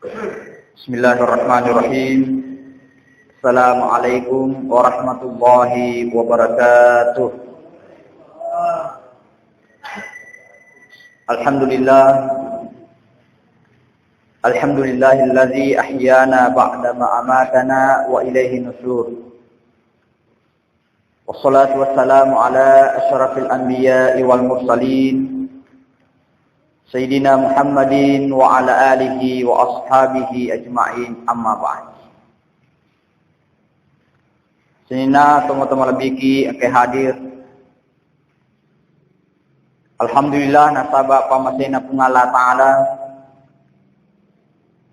Bismillahirrahmanirrahim. Assalamualaikum warahmatullahi wabarakatuh. Alhamdulillahilladzi ahyana ba'dama amatana wa ilaihi nusyur. Wassalatu wassalamu ala asyrafil anbiya'i wal mursalin Sayyidina Muhammadin wa ala alihi wa ashabihi ajma'in, amma ba'd. Senina teman-teman lebiki akan hadir. Alhamdulillah nasaba pamasena pungala ta'ala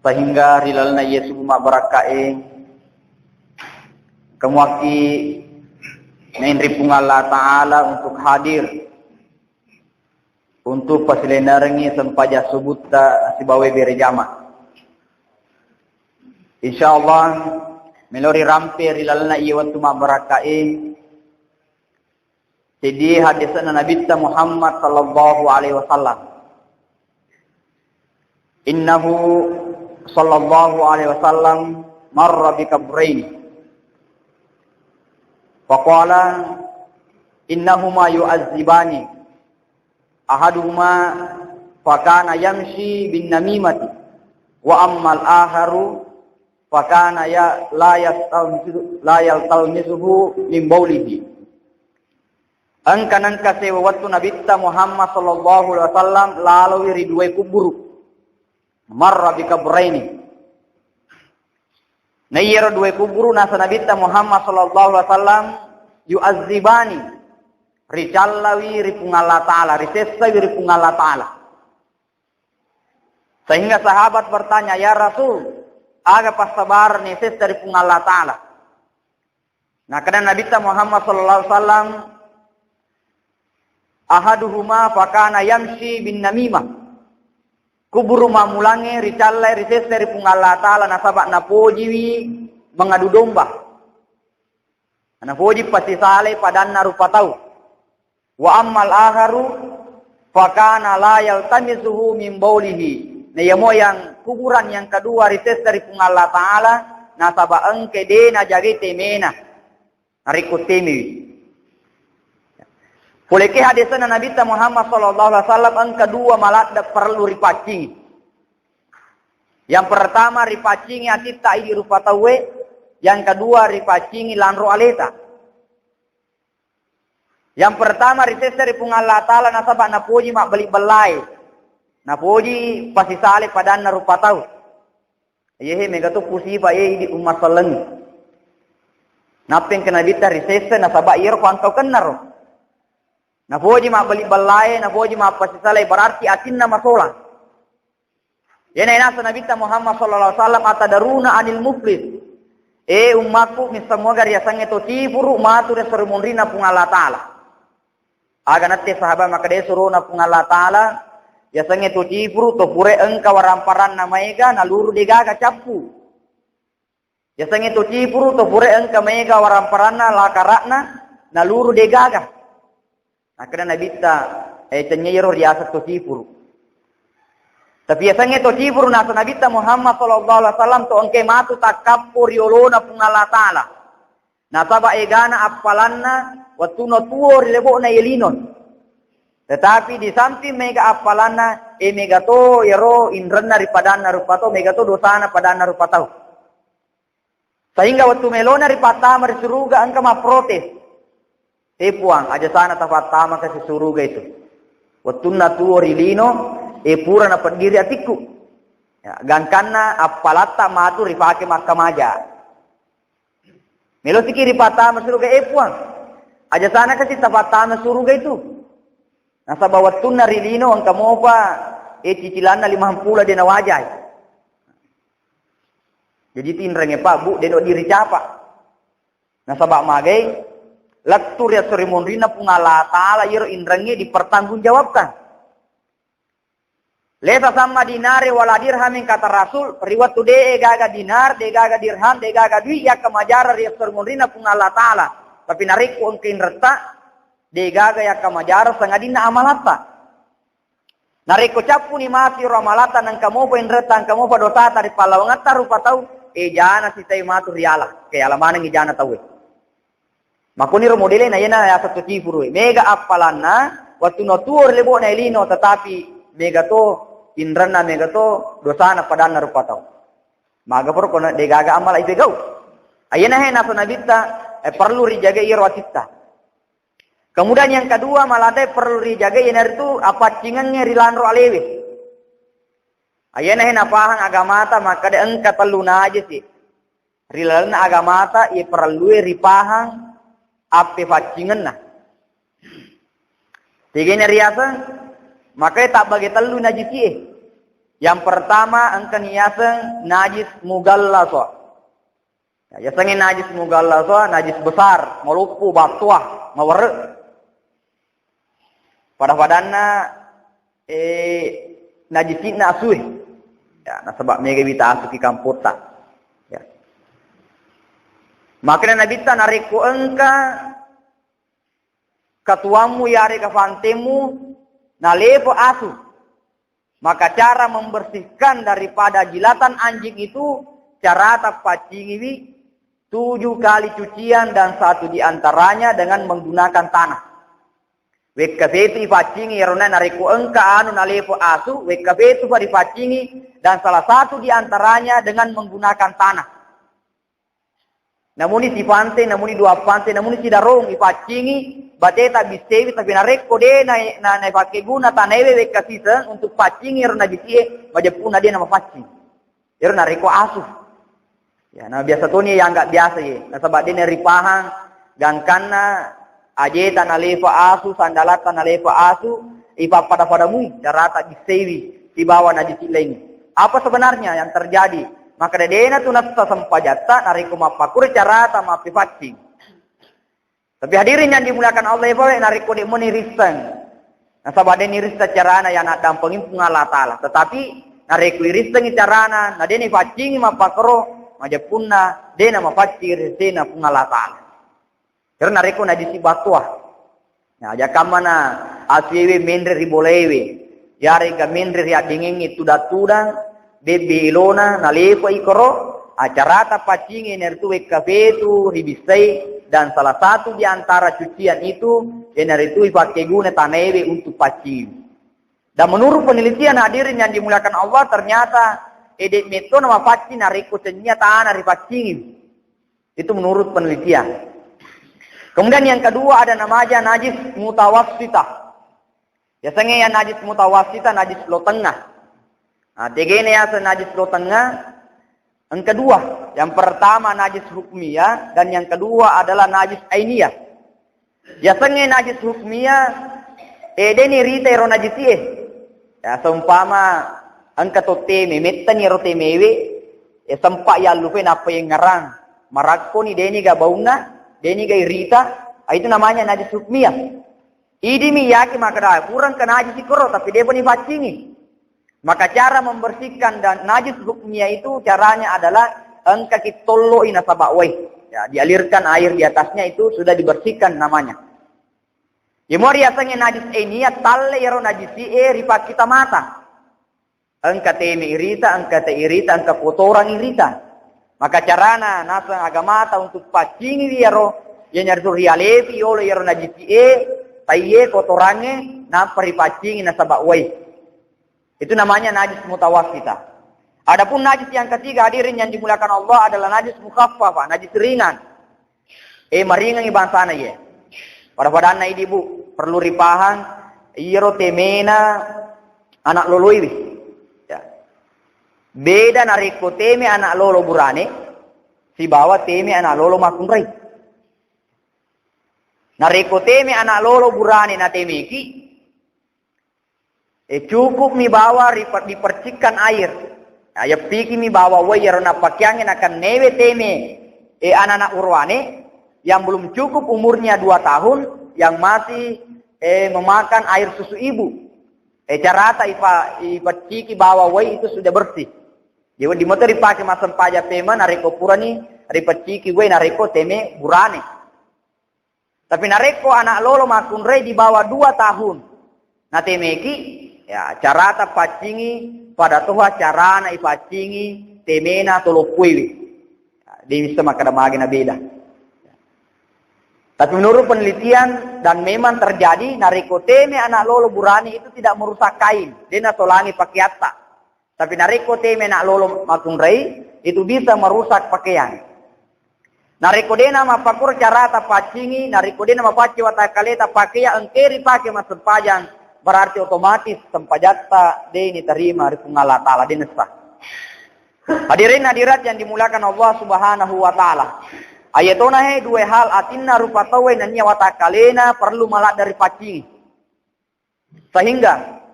sehingga rilalna Yesus mabarakae kemuaki nainri pungala ta'ala untuk hadir untuk pasilenarengi sempaja subutta sibawe berjama. Insyaallah melori rampe rilalna iya waktu mabarakae. Jadi hadisana Nabi Muhammad sallallahu alaihi wasallam. Innahu sallallahu alaihi wasallam marra bi kabrain. Faqala innahuma yu'azzibani. Ahaduhuma fakana yamshi bin namimati wa ammal akharu fakana la yaltalmisuhu min baulihi. Angkanan kasewa waktu Nabi Muhammad sallallahu alaihi wasallam lalu ridwai kubur marra bi kabraini. Nayyara dua kubur nasa Nabi Muhammad sallallahu alaihi wasallam yu'azzibani ricallawi ripungalla ta'ala, risessawi ripungalla ta'ala. Sehingga sahabat bertanya, ya Rasul, aga pas sabar neses dari pungalla ta'ala. Nah, karena Nabi Muhammad sallallahu alaihi wasallam ahaduhuma fakana yamshi bin namimah. Kuburu mamulange ricallai rises dari pungalla ta'ala nasabak napojiwi mengadu domba. Napoji pasti saleh padanna rupa tahu. Wa ammal akharu fakana la yaltamisuhu min baulihi. Nah ya yang kuburan yang kedua rises dari pungalla ta'ala nasaba engke dena jagi temena narikut temi. Poleke hadisana Nabi Muhammad sallallahu alaihi wasallam ang kedua malat perlu ripacing. Yang pertama ripacing atita idi rupa tawe, yang kedua ripacing lanro aleta. Yang pertama rises dari pungalla ta'ala nasabak napoji mak beli belai. Napoji pasti sale padan rupa tahu. Yehe mega tu pusi pa ye di umat saleng. Napeng kena bita rises nasabak yer kwantau kenar. Napoji mak beli belai, napoji mak pasti sale berarti atinna masola. Yana nasa Nabi Muhammad sallallahu alaihi wasallam atadaruna anil muflis. Umatku misamoga riasange to tifuru matu resermonrina pungalla ta'ala. Aga natte sahabat maka dia suruh na pungalla ta'ala ya sange to tifuru to pure engka waramparan na maiga na luru degaga capu. Ya sange to tifuru to pure engka maiga waramparan na lakarakna na luru degaga. Akhirnya Nabi ta tanyero riasa to tifuru. Tapi ya sange to tifuru na Nabi Muhammad sallallahu alaihi wasallam to engke matu takappur yolona pungalla ta'ala. Na saba egana apalanna waktu no tuo rilebo na yelinon. Tetapi di samping mega apalanna mega to yero indranna ripadana rupato mega to dosana padana rupatau. Sehingga waktu melona ripatama risuruga angka ma protes. Puang aja sana tafatama kasi suruga itu. Waktu na tuo rilino pura na pendiri atiku. Ya, gangkanna apalata matu ripake makamaja. Melo sikiri patama suruga puang. Aja sana kasi tafatama suruga itu. Nasa bawat tunna rilino ang kamopa cicilan na 50 dena wajay. Jadi tinrenge pa bu deno diri capa. Nasa bak magay laktur ya seremonrina pungalla ta'ala yero indrange dipertanggungjawabkan. Lesa sama dinare wala dirhamin kata Rasul, riwat tu de gaga dinar, de gaga dirham, de gaga dui ya kamajara ya seremonrina pungalla ta'ala. Tapi nariku ongkin reta de gaga ya kamajara sangadina amalata. Nareko capu ni mati ramalatan ang kamu po indretang kamu pa dosa tari palawangat taru patau jana si tay matu riala kaya alamanang jana tahu. Makuni ro modele na yana ya satu cifuru mega apalanna waktu no tuor lebo na elino tetapi mega to indranna mega to dosa na padan na rupatau. Maga por kona degaga amal ay begau. Ayana he na sunabita perlu rijaga iro wasita. Kemudian yang kedua maladai perlu dijaga yenar itu apa cingannya rilanro alewe. Ayana hena pahan agamata maka de engka telu aja sih. Rilalna agamata ye perlu ripahang ape facingan nah. Tiganya riasa maka tak bagi telu najis ye. Yang pertama engka niasa najis mugallaso. Ya sangin najis mugallaso najis besar, malupu batuah, mawar. Pada padanna najisina asuh. Ya, nah sebab mega bita asuh ki kampota. Ya. Makanya nabita nariku engka katuamu yare kafantemu nalepo asuh. Maka cara membersihkan daripada jilatan anjing itu cara tapacingi 7 kali cucian dan 1 diantaranya dengan menggunakan tanah. Wekafetu ifacingi yarona nariku engka anu nalepo asu wekafetu pa difacingi dan salah satu diantaranya dengan menggunakan tanah. Namun si pante, namun dua pante, namun si darong ifacingi bateta bisewi tapi nareko de na pakai guna tanewe wekasisa untuk facingi yarona bisie majapuna dia nama facing. Yarona nareko asu. Ya, nah biasa tuh nih yang enggak biasa ya. Nah sebab dia neripahang gangkana ajeta nalefa asu sandalata nalefa asu ipa pada-padamu darata disewi di bawah najis lain. Apa sebenarnya yang terjadi? Maka dedena tunasa sampajata nariku mapakur carata mapifacing. Tapi hadirin yang dimuliakan Allah nariku de menirisang. Nah sabade nirista carana yang nak dampengin pungala taala. Tetapi nariku irisang carana na deni facing mapakro majapunna dena mafacir dena pungala taala. Karena reko najisi batuah. Nah, jakam mana asyewe mendre ribolewe. Yare ka mendre ria dingeng itu datudang bebe ilona nalepo ikoro acarata pacingi nertu kafetu ribisai dan salah satu di antara cucian itu ener itu ipakai guna tanewe untuk pacingi. Dan menurut penelitian hadirin yang dimuliakan Allah ternyata edek meto nama pacingi nareko ternyata tanah ripacingi. Itu menurut penelitian. Kemudian yang kedua ada namanya najis mutawassitah. Biasanya yang najis mutawassitah najis lo tengah. Nah, tiga ini ya najis lo tengah. Yang kedua, yang pertama najis hukmiyah dan yang kedua adalah najis ainiyah. Biasanya najis hukmiyah ini rita ro najis ye. Ya seumpama angka to teme metten ro temewe sempak ya lupa apa yang ngarang. Marakko ni deni ga bauna deni ga irita, itu namanya najis hukmiyah. Idi miyaki maka kurang ke najis ikro tapi dia pun facingi. Maka cara membersihkan dan najis hukmiyah itu caranya adalah engka kitollo ina sabawai. Ya, dialirkan air di atasnya itu sudah dibersihkan namanya. Yemori asangnya najis ainiyah talle yaro najisi ripat kita mata. Engka teme irita, engka te irita, engka kotoran irita. Maka carana nasa agamata untuk pacingi yaro yang nyartu rialepi yolo yaro najisi taiye kotorannya na paripacingi na sabawai. Itu namanya najis mutawassitah. Adapun najis yang ketiga hadirin yang dimuliakan Allah adalah najis mukhaffafah, najis ringan. Maringan ibansana ye. Pada ini ibu perlu ripahang iro temena anak loloi. Beda nariko teme anak lolo burane, si bawa teme anak lolo makunrai. Nariko teme anak lolo burane na temeki, cukup mi bawa dipercikan air. Ya piki mi bawa wayar na pakyangin akan newe teme anak-anak urwane yang belum cukup umurnya 2 tahun, yang masih memakan air susu ibu. Carata ipaciki bawa way itu sudah bersih. Jadi di motor dipakai masam paja pema nareko purani ripaciki way nareko teme burane. Tapi nareko anak lolo makunre di bawah 2 tahun. Nah temeki Ya, carata pacingi pada tuha carana ipacingi temena tolokui. Dia bisa makadamagi na beda. Tapi menurut penelitian dan memang terjadi nariko teme anak lolo burani itu tidak merusak kain. Dia nasolangi pakiata. Tapi nariko teme anak lolo makunrei itu bisa merusak pakaian. Nariko dena mapakur carata pacingi, nariko dena mapaci watakaleta pakai engkeri pakai masuk pajang. Berarti otomatis sempajata deni terima dari Allah Ta'ala dinesa. Hadirin hadirat yang dimulakan Allah Subhanahu wa Ta'ala. Ayatona dua hal atinna rupa tawe nanya watakalena perlu malak dari pacingi. Sehingga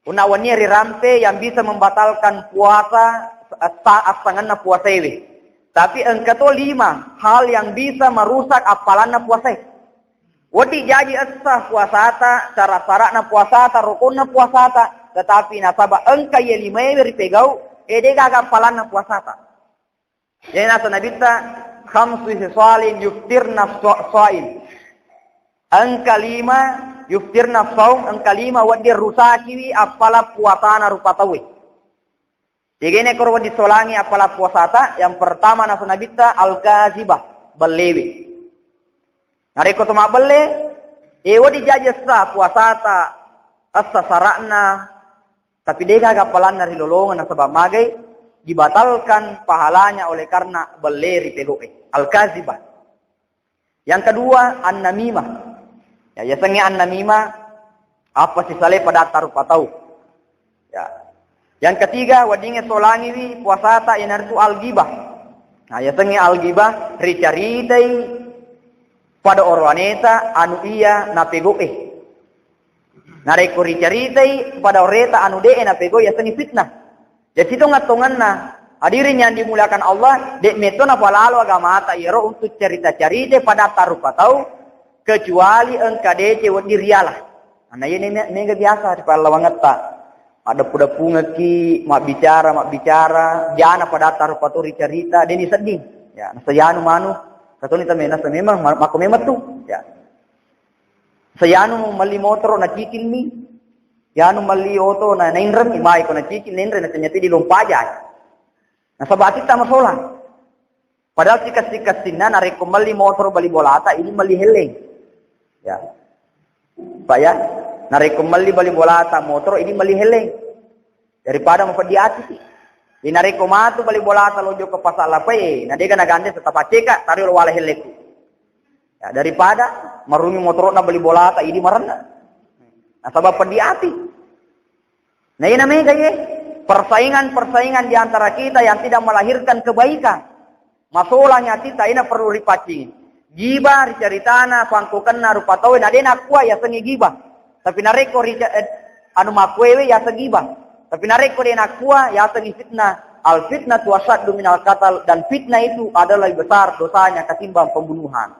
unawani rirampe yang bisa membatalkan puasa saat sanganna puasa ini. Tapi engkau 5 hal yang bisa merusak apalanna puasa. Wadi jadi asah puasata, cara sarakna puasata, rukunna puasata, tetapi nasaba engka ye 5 ripegau, edega gapalanna puasata. Jadi nasa nabita khamsu hisalin yuftirna shaim. Engka 5 yuftirna saum, engka 5 wadi rusakiwi apala puasana rupatawi. Jadi ini kalau wadi solangi apala puasata, yang pertama nasa nabita al-kazibah, belewi. Nariko tuma belle, ewa dijajasa puasata, asa sarakna, tapi dia kagak pelan dari lolongan sebab magai, dibatalkan pahalanya oleh karena belle ripegoe, al-kazibah. Yang kedua, an-namimah. Ya, biasanya an-namimah, apa sih saleh pada taruh patau. Ya. Yang ketiga, wadingnya solangiwi puasata yang itu al-gibah. Nah, biasanya al-gibah, ricaritai, pada orang wanita anu iya napegoe. Nareko ricaritai pada oreta anu dee napegoe ya seni fitnah. Jadi situ ngatonganna hadirin yang dimulakan Allah dek metona palalo agama ata iro untuk cerita-cerita pada tarupa tahu kecuali engka dece wadi rialah. Ana ini mega biasa di pala wangata. Ada puda punga ki mak bicara jana pada tarupa tahu ricarita deni sedih. Ya nasayanu manu katong ita menas memang mako memang tu ya sayanu mali motor na cicil ni yanu mali auto na nainran imay ko na cicil nainran na tanyati di lumpaja na sabati ta masola padahal sikas tinna na reko mali motor bali bolata ini mali heleng ya paya na reko mali bali bolata motor ini mali heleng daripada mapadiati Inari komatu bali bolata lojo ke pasal lapai, na dega nagande tetap aceka tario wala heleku. Ya daripada marumi motorna bali bolata ini marana. Nah sabab pendiati. Nah ini namanya kayak persaingan di antara kita yang tidak melahirkan kebaikan. Masalahnya kita ini perlu ripacing. Giba ricaritana pangkukenna rupa tawe na dena kuah ya sengi giba. Tapi nareko anu makwewe ya segibah. Tapi nareko dia nak kuah, ya tengi fitnah. Al fitnah tu asyaddu minal qatal, dan fitnah itu adalah lebih besar dosanya ketimbang pembunuhan.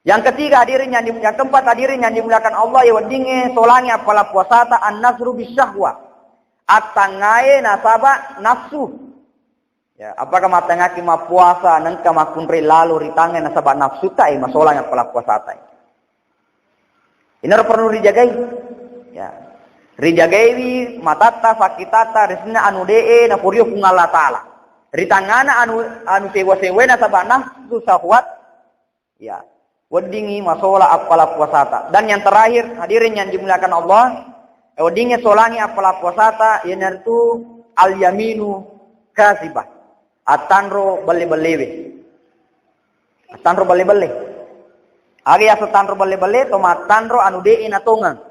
Yang ketiga hadirin yang keempat hadirin yang dimuliakan Allah ya wadinge solangi apala puasata an-nasru bisyahwa. Atangae nasaba nafsu. Ya, apakah matangaki ma puasa nangka makunri lalu ritange nasaba nafsu ta masolanya apala puasata. Ini perlu dijagai. Ya. Rijagewi matata fakitata resina anu dee na purio kung Allah Ta'ala. Ritangana anu sewa-sewa na sabana susahwat. Ya. Wadingi masola apala puasata. Dan yang terakhir hadirin yang dimuliakan Allah. Wadingi solangi apala puasata. Yang itu al-yaminu kasibah. Atanro bale-balewe. Atanro bale-bale. Agi ya setanro bale-bale. Toma atanro anu dee na tongang.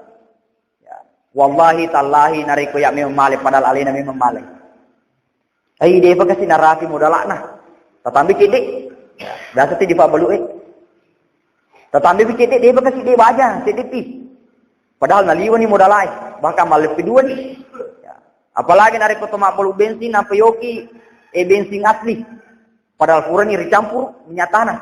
Wallahi tallahi nariko ya memang malik padahal alina memang malik. Ai dia pagasi narafi modalana. Tatambi kidi. Dasa ti di pa balu Tatambi kidi dia pagasi dia baja, sediti. Padahal naliwan ni modalai, bahkan malik kedua ni. Ya. Apalagi nariko toma balu bensin na payoki bensin asli. Padahal kurang ni dicampur minyak tanah.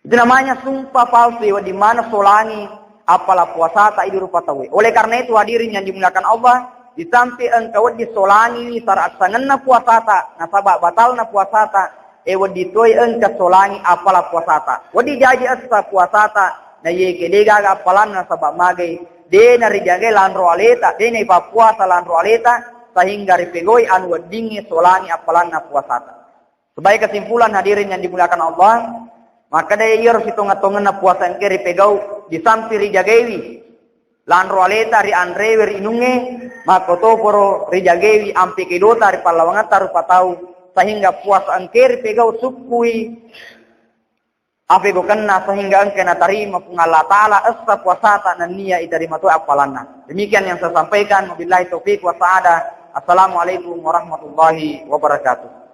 Itu namanya sumpah palsu di mana solangi apalah puasa tak idu rupa tawe. Oleh karena itu hadirin yang dimuliakan Allah, di samping engkau disolangi saat sangenna puasa tak, nasabak batalna puasa tak, wadi toy engkau solangi apalah puasa tak. Wadi jadi asa puasa tak, na ye kedega apalan nasabak magai dena rijage lanro aleta, dena ipapuasa lanro aleta, sehingga ripegoi anu wadingi solani apalanna puasata. Sebagai kesimpulan hadirin yang dimuliakan Allah, maka daya iya harus hitung-hitungan puasa yang kiri pegau disampi rijagewi. Lanro aleta ri andrewe ri inunge, maka to poro rijagewi ampi kedota ri palawangata rupa tau, sehingga puasa yang kiri pegau sukui. Apego kena sehingga engke na tarima pung Allah Ta'ala asa puasata nan niya itarima tu apalanna. Demikian yang saya sampaikan. Wabillahi taufiq wa sa'adah. Assalamualaikum warahmatullahi wabarakatuh.